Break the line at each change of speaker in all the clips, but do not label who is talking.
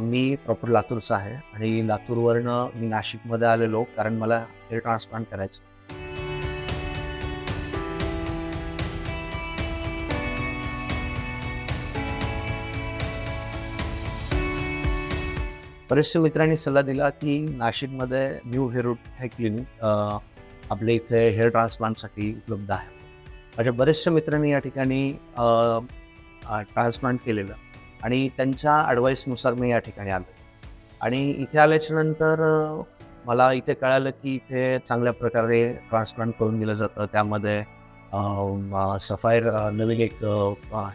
मी proper लातूरचा आहे आणि लातूरवरनं मी नाशिकमध्ये आलेलो कारण मला हेअर ट्रान्सप्लांट करायचं. बरेचशा मित्रांनी सल्ला दिला, की नाशिकमध्ये न्यू हेरूट हे क्लिनिक आपल्या इथे हेअर ट्रान्सप्लांटसाठी उपलब्ध आहे. माझ्या बऱ्याचशा मित्रांनी या ठिकाणी ट्रान्सप्लांट केलेलं आणि त्यांच्या ॲडवाईसनुसार मी या ठिकाणी आलो आणि इथे आल्याच्यानंतर मला इथे कळालं, की इथे चांगल्या प्रकारे ट्रान्सप्लांट करून दिलं जातं. त्यामध्ये सफायर नवीन एक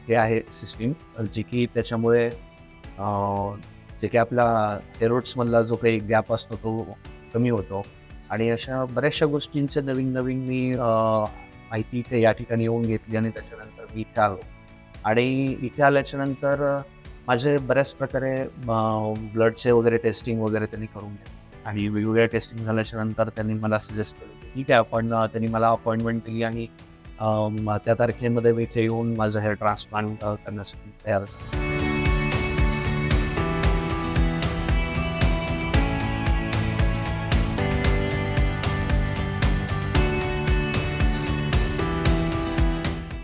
हे आहे सिस्टीम, जी की त्याच्यामुळे जे काही आपला हेअर जो काही गॅप असतो तो कमी होतो आणि अशा बऱ्याचशा गोष्टींचे नवीन मी माहिती इथे या ठिकाणी येऊन घेतली आणि त्याच्यानंतर मी इथे आलो आणि इथे आल्याच्यानंतर माझे बऱ्याच प्रकारे ब्लडचे वगैरे टेस्टिंग वगैरे त्यांनी करून घेतले आणि वेगवेगळ्या टेस्टिंग झाल्याच्यानंतर त्यांनी मला सजेस्ट केलं की ठीक आहे, आपण त्यांनी मला अपॉइंटमेंट दिली आणि त्या तारखेमध्ये मी इथे येऊन माझं हेअर ट्रान्सप्लांट करण्यासाठी तयार झालो.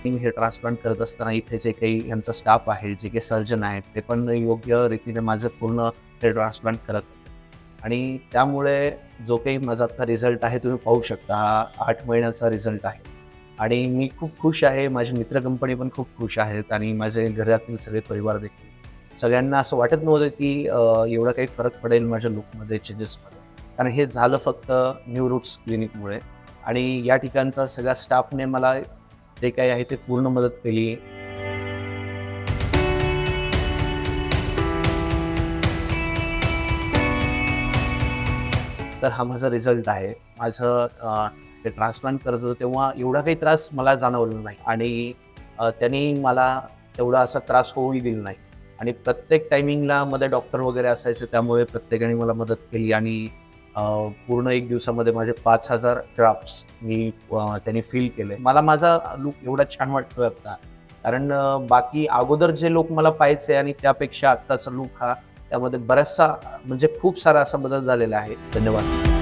मी हेअर ट्रान्सप्लांट करत असताना इथे जे काही यांचा स्टाफ आहे, जे काही सर्जन आहेत, ते पण योग्य रीतीने माझं पूर्ण हेअर ट्रान्सप्लांट करत होते आणि त्यामुळे जो काही माझा आता रिझल्ट आहे तुम्ही पाहू शकता. हा 8 महिन्याचा रिझल्ट आहे आणि मी खूप खुश आहे. माझे मित्र कंपनी पण खूप खुश आहेत आणि माझे घरातील सगळे परिवार देखील. सगळ्यांना असं वाटत नव्हतं की एवढा काही फरक पडेल माझ्या लूकमध्ये, चेंजेसमध्ये. कारण हे झालं फक्त न्यू रूट्स क्लिनिकमुळे आणि या ठिकाणचा सगळ्या स्टाफने मला जे काही आहे ते पूर्ण मदत केली. तर हा माझा रिझल्ट आहे. माझं ते ट्रान्सप्लांट करत होतो तेव्हा एवढा काही त्रास मला जाणवला नाही आणि त्यांनी मला तेवढा असा त्रास होऊही दिला नाही आणि प्रत्येक टायमिंगला मध्ये डॉक्टर वगैरे असायचे, त्यामुळे प्रत्येकाने मला मदत केली आणि पूर्ण 1 दिवसामध्ये माझे 5,000 ग्राफ्ट्स मी त्यांनी फिल केले. मला माझा लूक एवढा छान वाटतोय आता. कारण बाकी अगोदर जे लोक मला पाहायचे आणि त्यापेक्षा आत्ताचा लूक हा त्यामध्ये बराचसा म्हणजे खूप सारा असा बदल झालेला आहे. धन्यवाद.